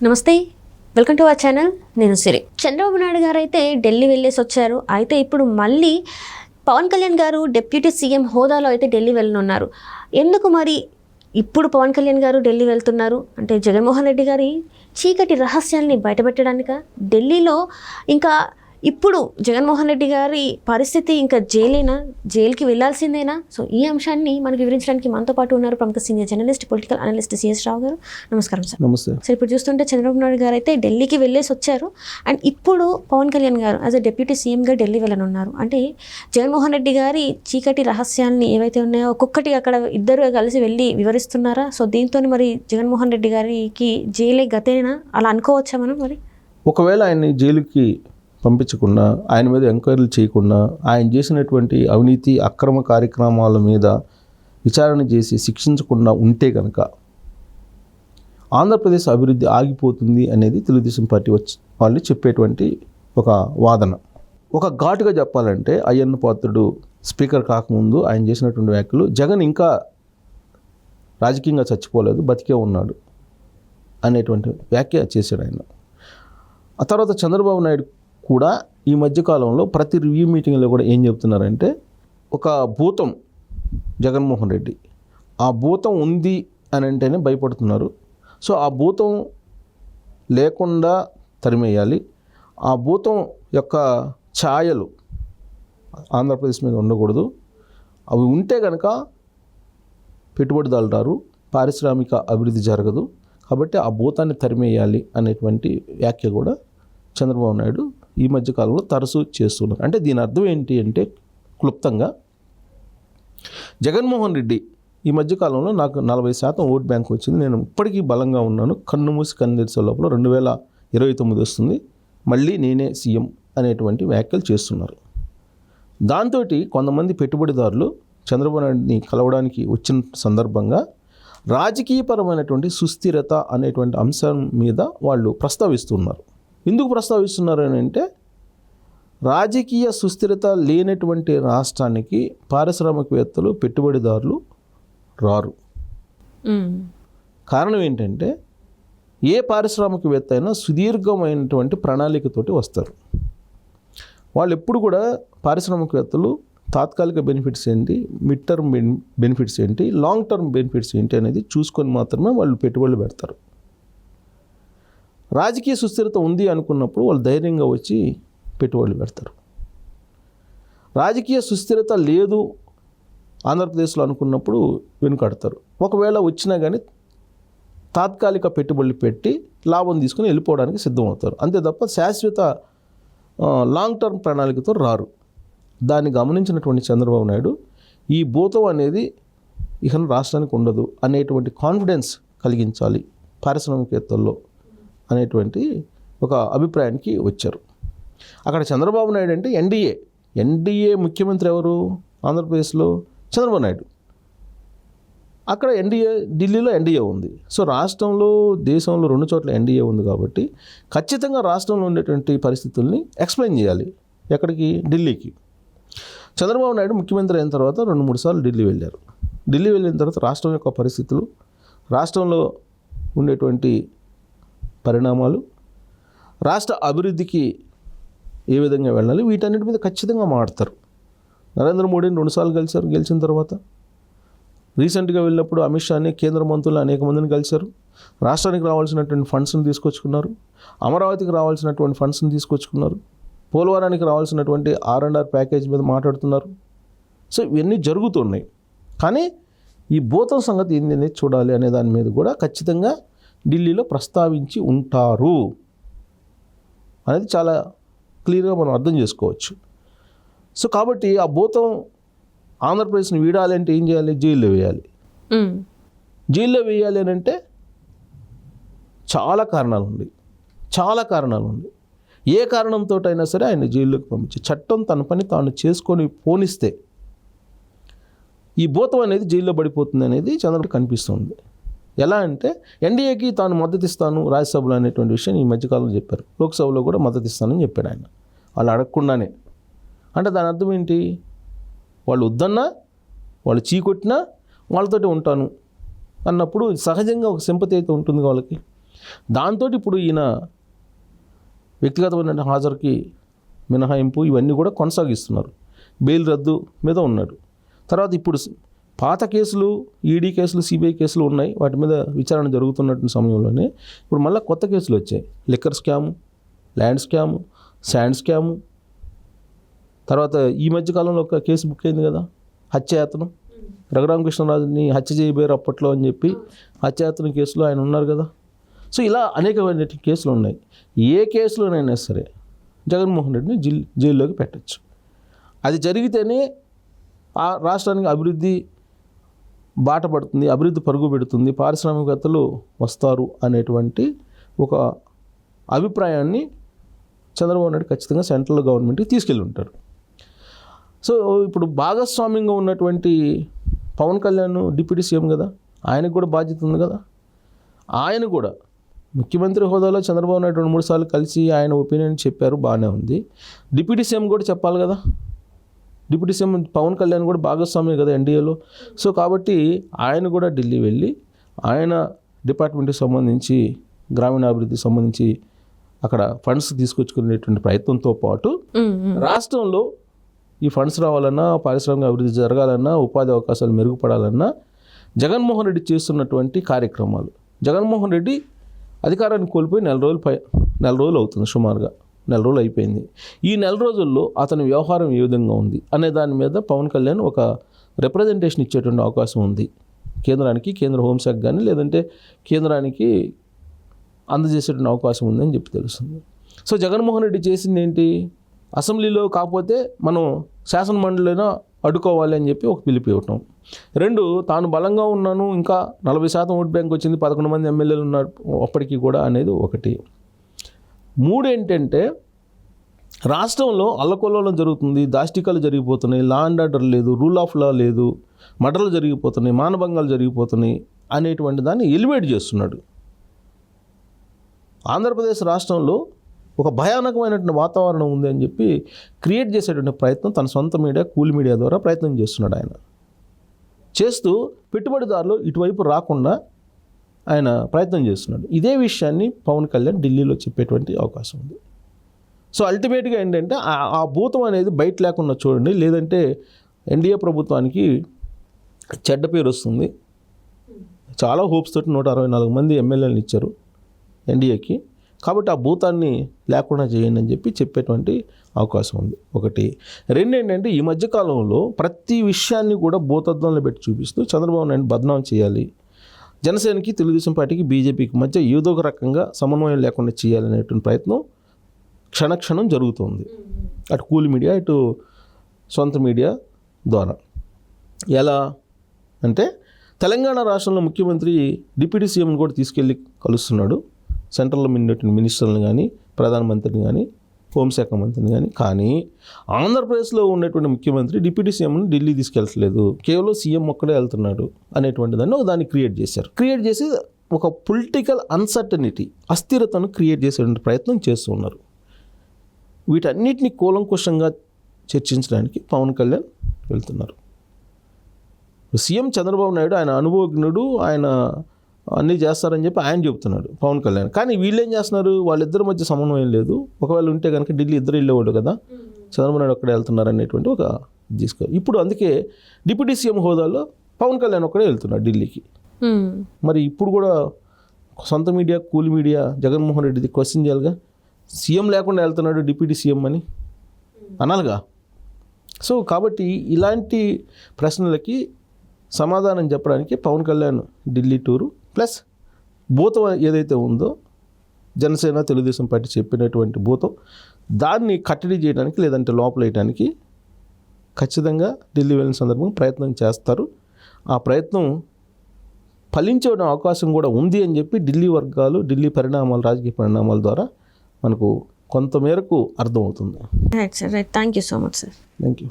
నమస్తే, welcome to our channel. నేను సిరి. చంద్రబాబు నాయుడు గారు అయితే ఢిల్లీ వెళ్ళేసి వచ్చారు. అయితే ఇప్పుడు మళ్ళీ పవన్ కళ్యాణ్ గారు డిప్యూటీ సీఎం హోదాలో అయితే ఢిల్లీ వెళ్ళనున్నారు. ఎందుకు మరి ఇప్పుడు పవన్ కళ్యాణ్ గారు ఢిల్లీ వెళ్తున్నారు అంటే జగన్మోహన్ రెడ్డి గారి చీకటి రహస్యాల్ని బయటపెట్టడానిక? ఢిల్లీలో ఇంకా ఇప్పుడు జగన్మోహన్ రెడ్డి గారి పరిస్థితి ఇంకా జైలుకి వెళ్లాల్సిందేనా? సో ఈ అంశాన్ని మనకు వివరించడానికి మనతో పాటు ఉన్నారు ప్రముఖ senior journalist, political analyst CS Rao గారు. నమస్కారం సార్. నమస్తే సార్. ఇప్పుడు చూస్తుంటే చంద్రబాబు నాయుడు గారు అయితే ఢిల్లీకి వెళ్ళేసి వచ్చారు. అండ్ ఇప్పుడు పవన్ కళ్యాణ్ గారు యాజ్ అ డిప్యూటీ సీఎంగా ఢిల్లీ వెళ్ళనున్నారు. అంటే జగన్మోహన్ రెడ్డి గారి చీకటి రహస్యాల్ని ఏవైతే ఉన్నాయో ఒక్కొక్కటి అక్కడ ఇద్దరు కలిసి వెళ్ళి వివరిస్తున్నారా? సో దీంతో మరి జగన్మోహన్ రెడ్డి గారికి జైలే గతేనా అలా అనుకోవచ్చా మనం? మరి ఒకవేళ ఆయన్ని జైలుకి పంపించకుండా, ఆయన మీద ఎంక్వైరీలు చేయకుండా, ఆయన చేసినటువంటి అవినీతి అక్రమ కార్యక్రమాల మీద విచారణ చేసి శిక్షించకుండా ఉంటే కనుక ఆంధ్రప్రదేశ్ అభివృద్ధి ఆగిపోతుంది అనేది తెలుగుదేశం పార్టీ వాళ్ళు చెప్పేటువంటి ఒక వాదన. ఒక ఘాటుగా చెప్పాలంటే అయ్యన్న పాత్రుడు స్పీకర్ కాకముందు ఆయన చేసినటువంటి వ్యాఖ్యలు, జగన్ ఇంకా రాజకీయంగా చచ్చిపోలేదు, బతికే ఉన్నాడు అనేటువంటి వ్యాఖ్య చేశాడు ఆయన. ఆ తర్వాత చంద్రబాబు నాయుడు కూడా ఈ మధ్యకాలంలో ప్రతి రివ్యూ మీటింగ్లో కూడా ఏం చెప్తున్నారంటే, ఒక భూతం జగన్మోహన్ రెడ్డి, ఆ భూతం ఉంది అని అంటేనే భయపడుతున్నారు. సో ఆ భూతం లేకుండా తరిమేయాలి, ఆ భూతం యొక్క ఛాయలు ఆంధ్రప్రదేశ్ మీద ఉండకూడదు, అవి ఉంటే కనుక పెట్టుబడిదారులు రారు, పారిశ్రామిక అభివృద్ధి జరగదు, కాబట్టి ఆ భూతాన్ని తరిమేయాలి అనేటువంటి వ్యాఖ్య కూడా చంద్రబాబు నాయుడు ఈ మధ్యకాలంలో తరచూ చేస్తున్నారు. అంటే దీని అర్థం ఏంటి అంటే, క్లుప్తంగా జగన్మోహన్ రెడ్డి ఈ మధ్యకాలంలో నాకు 40% ఓట్ బ్యాంక్ వచ్చింది, నేను ఇప్పటికీ బలంగా ఉన్నాను, కన్ను మూసి కన్ను తెరిసే లోపల 2029 వస్తుంది, మళ్ళీ నేనే సీఎం అనేటువంటి వ్యాఖ్యలు చేస్తున్నారు. దాంతో కొంతమంది పెట్టుబడిదారులు చంద్రబాబు నాయుడిని కలవడానికి వచ్చిన సందర్భంగా రాజకీయపరమైనటువంటి సుస్థిరత అనేటువంటి అంశం మీద వాళ్ళు ప్రస్తావిస్తున్నారు. ఎందుకు ప్రస్తావిస్తున్నారు అని అంటే, రాజకీయ సుస్థిరత లేనటువంటి రాష్ట్రానికి పారిశ్రామికవేత్తలు, పెట్టుబడిదారులు రారు. కారణం ఏంటంటే, ఏ పారిశ్రామికవేత్త అయినా సుదీర్ఘమైనటువంటి ప్రణాళికతోటి వస్తారు. వాళ్ళు ఎప్పుడు కూడా పారిశ్రామికవేత్తలు తాత్కాలిక బెనిఫిట్స్ ఏంటి, మిడ్ టర్మ్ బెనిఫిట్స్ ఏంటి, లాంగ్ టర్మ్ బెనిఫిట్స్ ఏంటి అనేది చూసుకొని మాత్రమే వాళ్ళు పెట్టుబడులు పెడతారు. రాజకీయ సుస్థిరత ఉంది అనుకున్నప్పుడు వాళ్ళు ధైర్యంగా వచ్చి పెట్టుబడులు పెడతారు. రాజకీయ సుస్థిరత లేదు ఆంధ్రప్రదేశ్లో అనుకున్నప్పుడు వెనుకడతారు. ఒకవేళ వచ్చినా కానీ తాత్కాలిక పెట్టుబడులు పెట్టి లాభం తీసుకుని వెళ్ళిపోవడానికి సిద్ధమవుతారు. అంతే తప్ప శాశ్వత లాంగ్ టర్మ్ ప్రణాళికతో రారు. దాన్ని గమనించినటువంటి చంద్రబాబు నాయుడు ఈ భూతం అనేది ఇక రాష్ట్రానికి ఉండదు అనేటువంటి కాన్ఫిడెన్స్ కలిగించాలి పారిశ్రామికవేత్తల్లో అనేటువంటి ఒక అభిప్రాయానికి వచ్చారు. అక్కడ చంద్రబాబు నాయుడు అంటే ఎన్డీఏ ముఖ్యమంత్రి ఎవరు ఆంధ్రప్రదేశ్లో? చంద్రబాబు నాయుడు. అక్కడ ఢిల్లీలో ఎన్డీఏ ఉంది. సో రాష్ట్రంలో, దేశంలో 2 చోట్ల ఎన్డీఏ ఉంది కాబట్టి ఖచ్చితంగా రాష్ట్రంలో ఉండేటువంటి పరిస్థితుల్ని ఎక్స్ప్లెయిన్ చేయాలి. ఎక్కడికి? ఢిల్లీకి. చంద్రబాబు నాయుడు ముఖ్యమంత్రి అయిన తర్వాత 2-3 సార్లు ఢిల్లీ వెళ్ళారు. ఢిల్లీ వెళ్ళిన తర్వాత రాష్ట్రం యొక్క పరిస్థితులు, రాష్ట్రంలో ఉండేటువంటి పరిణామాలు, రాష్ట్ర అభివృద్ధికి ఏ విధంగా వెళ్ళాలి, వీటన్నిటి మీద ఖచ్చితంగా మాట్లాడతారు. నరేంద్ర మోడీని 2 సార్లు కలిశారు గెలిచిన తర్వాత. రీసెంట్గా వెళ్ళినప్పుడు అమిత్ షాని, కేంద్ర మంత్రులు అనేక మందిని కలిశారు. రాష్ట్రానికి రావాల్సినటువంటి ఫండ్స్ని తీసుకొచ్చుకున్నారు, అమరావతికి రావాల్సినటువంటి ఫండ్స్ని తీసుకొచ్చుకున్నారు, పోలవరానికి రావాల్సినటువంటి R&R ప్యాకేజ్ మీద మాట్లాడుతున్నారు. సో ఇవన్నీ జరుగుతున్నాయి. కానీ ఈ భూతం సంగతి ఏంది చూడాలి అనే దాని మీద కూడా ఖచ్చితంగా ఢిల్లీలో ప్రస్తావించి ఉంటారు అనేది చాలా క్లియర్గా మనం అర్థం చేసుకోవచ్చు. సో కాబట్టి ఆ భూతం ఆంధ్రప్రదేశ్ని వీడాలి అంటే ఏం చేయాలి? జైల్లో వేయాలి. జైల్లో వేయాలి అని అంటే చాలా కారణాలు ఉన్నాయి. ఏ కారణంతో అయినా సరే ఆయన జైల్లోకి పంపించి చట్టం తన పని తాను చేసుకొని పోనిస్తే ఈ భూతం అనేది జైల్లో పడిపోతుంది అనేది చంద్రబాబు కనిపిస్తుంది. ఎలా అంటే, ఎన్డీఏకి తాను మద్దతు ఇస్తాను రాజ్యసభలో అనేటువంటి విషయం ఈ మధ్యకాలంలో చెప్పారు. లోక్సభలో కూడా మద్దతు ఇస్తానని చెప్పాడు ఆయన, వాళ్ళు అడగకుండానే. అంటే దాని అర్థం ఏంటి? వాళ్ళు వద్దన్నా, వాళ్ళు చీకొట్టినా వాళ్ళతోటి ఉంటాను అన్నప్పుడు సహజంగా ఒక సింపతి అయితే ఉంటుంది వాళ్ళకి. దాంతో ఇప్పుడు ఈయన వ్యక్తిగతమైన హాజరుకి మినహాయింపు ఇవన్నీ కూడా కొనసాగిస్తున్నారు. బెయిల్ రద్దు మీద ఉన్నాడు. తర్వాత ఇప్పుడు పాత కేసులు, ఈడీ కేసులు, సిబిఐ కేసులు ఉన్నాయి. వాటి మీద విచారణ జరుగుతున్నటువంటి సమయంలోనే ఇప్పుడు మళ్ళీ కొత్త కేసులు వచ్చాయి. Liquor scam, land scam, sand scam. తర్వాత ఈ మధ్యకాలంలో ఒక కేసు బుక్ అయింది కదా, హత్యాయత్నం. రఘురామకృష్ణరాజుని హత్య చేయబోయారు అప్పట్లో అని చెప్పి హత్యాయత్నం కేసులో ఆయన ఉన్నారు కదా. సో ఇలా అనేకమైన కేసులు ఉన్నాయి. ఏ కేసులోనైనా సరే జగన్మోహన్ రెడ్డిని జైల్లోకి పెట్టచ్చు. అది జరిగితేనే ఆ రాష్ట్రానికి అభివృద్ధి బాట పడుతుంది, అభివృద్ధి పరుగు పెడుతుంది, పారిశ్రామికవేత్తలు వస్తారు అనేటువంటి ఒక అభిప్రాయాన్ని చంద్రబాబు నాయుడు ఖచ్చితంగా సెంట్రల్ గవర్నమెంట్కి తీసుకెళ్ళి ఉంటారు. సో ఇప్పుడు భాగస్వామ్యంగా ఉన్నటువంటి పవన్ కళ్యాణ్ డిప్యూటీ సీఎం కదా, ఆయనకు కూడా బాధ్యత ఉంది కదా. ఆయన కూడా ముఖ్యమంత్రి హోదాలో చంద్రబాబు నాయుడు 2-3 సార్లు కలిసి ఆయన ఒపీనియన్ చెప్పారు, బాగానే ఉంది. డిప్యూటీ సీఎం కూడా చెప్పాలి కదా. డిప్యూటీ సీఎం పవన్ కళ్యాణ్ కూడా భాగస్వామ్యం కదా ఎన్డీఏలో. సో కాబట్టి ఆయన కూడా ఢిల్లీ వెళ్ళి ఆయన డిపార్ట్మెంట్కి సంబంధించి, గ్రామీణాభివృద్ధికి సంబంధించి అక్కడ ఫండ్స్ తీసుకొచ్చుకునేటువంటి ప్రయత్నంతో పాటు రాష్ట్రంలో ఈ ఫండ్స్ రావాలన్నా, పారిశ్రామిక అభివృద్ధి జరగాలన్నా, ఉపాధి అవకాశాలు మెరుగుపడాలన్నా జగన్మోహన్ రెడ్డి చేస్తున్నటువంటి కార్యక్రమాలు. జగన్మోహన్ రెడ్డి అధికారాన్ని కోల్పోయి 4 రోజులు అవుతుంది, సుమారుగా 4 రోజులు అయిపోయింది. ఈ 4 రోజుల్లో అతని వ్యవహారం ఏ విధంగా ఉంది అనే దాని మీద పవన్ కళ్యాణ్ ఒక రిప్రజెంటేషన్ ఇచ్చేటువంటి అవకాశం ఉంది కేంద్రానికి, కేంద్ర హోంశాఖ కానీ లేదంటే కేంద్రానికి అందజేసేటువంటి అవకాశం ఉందని చెప్పి తెలుస్తుంది. సో జగన్మోహన్ రెడ్డి చేసింది ఏంటి, అసెంబ్లీలో కాకపోతే మనం శాసన మండలిలో అడ్డుకోవాలి అని చెప్పి ఒక పిలుపు ఇవ్వటం. 2, తాను బలంగా ఉన్నాను, ఇంకా 40% ఓట్ బ్యాంక్ వచ్చింది, 11 మంది ఎమ్మెల్యేలు ఉన్నారు అప్పటికీ కూడా అనేది ఒకటి. 3 ఏంటంటే రాష్ట్రంలో అల్లకొల్లోలం జరుగుతుంది, దాష్టికాలు జరిగిపోతున్నాయి, లా అండ్ ఆర్డర్ లేదు, రూల్ ఆఫ్ లా లేదు, మర్డర్లు జరిగిపోతున్నాయి, మానభంగాలు జరిగిపోతున్నాయి అనేటువంటి దాన్ని ఎలివేట్ చేస్తున్నాడు. ఆంధ్రప్రదేశ్ రాష్ట్రంలో ఒక భయానకమైనటువంటి వాతావరణం ఉంది అని చెప్పి క్రియేట్ చేసేటువంటి ప్రయత్నం తన సొంత మీడియా, కూల్ మీడియా ద్వారా ప్రయత్నం చేస్తున్నాడు. ఆయన చేస్తూ పెట్టుబడిదారులు ఇటువైపు రాకుండా ఆయన ప్రయత్నం చేస్తున్నాడు. ఇదే విషయాన్ని పవన్ కళ్యాణ్ ఢిల్లీలో చెప్పేటువంటి అవకాశం ఉంది. సో అల్టిమేట్గా ఏంటంటే ఆ భూతం అనేది బయట లేకుండా చూడండి, లేదంటే ఎన్డీఏ ప్రభుత్వానికి చెడ్డ పేరు వస్తుంది. చాలా హోప్స్ తోటి 164 మంది ఎమ్మెల్యేలను ఇచ్చారు ఎన్డీఏకి. కాబట్టి ఆ భూతాన్ని లేకుండా చేయండి అని చెప్పి చెప్పేటువంటి అవకాశం ఉంది. 1. 2 ఏంటంటే ఈ మధ్యకాలంలో ప్రతి విషయాన్ని కూడా భూతద్దంలో పెట్టి చూపిస్తూ చంద్రబాబు నాయుడు బదనాం చేయాలి, జనసేనకి, తెలుగుదేశం పార్టీకి, బీజేపీకి మధ్య ఏదో ఒక రకంగా సమన్వయం లేకుండా చేయాలనేటువంటి ప్రయత్నం క్షణక్షణం జరుగుతుంది. అటు కూల్ మీడియా, ఇటు సొంత మీడియా ద్వారా. ఎలా అంటే తెలంగాణ రాష్ట్రంలో ముఖ్యమంత్రి డిప్యూటీ సీఎంని కూడా తీసుకెళ్ళి కలుస్తున్నాడు, సెంట్రల్లో ఉన్నటువంటి మినిస్టర్లను కానీ, ప్రధానమంత్రిని కానీ, హోంశాఖ మంత్రిని కానీ ఆంధ్రప్రదేశ్లో ఉన్నటువంటి ముఖ్యమంత్రి డిప్యూటీ సీఎంని ఢిల్లీ తీసుకెళ్ళట్లేదు, కేవలం సీఎం ఒక్కడే వెళ్తున్నాడు అనేటువంటి దాన్ని క్రియేట్ చేశారు. క్రియేట్ చేసి ఒక పొలిటికల్ అన్సర్టనిటీ, అస్థిరతను క్రియేట్ చేసేటువంటి ప్రయత్నం చేస్తూ ఉన్నారు. వీటన్నిటిని కూలంకుషంగా చర్చించడానికి పవన్ కళ్యాణ్ వెళ్తున్నారు. సీఎం చంద్రబాబు నాయుడు ఆయన అనుభవజ్ఞుడు, ఆయన అన్నీ చేస్తారని చెప్పి ఆయన చెబుతున్నాడు పవన్ కళ్యాణ్. కానీ వీళ్ళు ఏం చేస్తున్నారు, వాళ్ళిద్దరి మధ్య సమన్వయం లేదు. ఒకవేళ ఉంటే కనుక ఢిల్లీ ఇద్దరు వెళ్ళేవాడు కదా, చంద్రబాబు నాయుడు ఒక్కడే వెళ్తున్నారు అనేటువంటి ఒక తీసుకో. ఇప్పుడు అందుకే డిప్యూటీ సీఎం హోదాలో పవన్ కళ్యాణ్ ఒక్కడే వెళ్తున్నాడు ఢిల్లీకి. మరి ఇప్పుడు కూడా సొంత మీడియా, కూల్ మీడియా జగన్మోహన్ రెడ్డిది క్వశ్చన్ చేయాలిగా, సీఎం లేకుండా వెళ్తున్నాడు డిప్యూటీ సీఎం అని అనాలిగా. సో కాబట్టి ఇలాంటి ప్రశ్నలకి సమాధానం చెప్పడానికి పవన్ కళ్యాణ్ ఢిల్లీ టూరు, ప్లస్ భూతం ఏదైతే ఉందో జనసేన, తెలుగుదేశం పార్టీ చెప్పినటువంటి భూతం, దాన్ని కట్టడి చేయడానికి లేదంటే లోపలేయడానికి ఖచ్చితంగా ఢిల్లీ వెళ్ళిన సందర్భంగా ప్రయత్నం చేస్తారు. ఆ ప్రయత్నం ఫలించే అవకాశం కూడా ఉంది అని చెప్పి ఢిల్లీ వర్గాలు, ఢిల్లీ పరిణామాలు, రాజకీయ పరిణామాల ద్వారా మనకు కొంతమేరకు అర్థమవుతుంది. Right sir, right. Thank you so much sir. Thank you.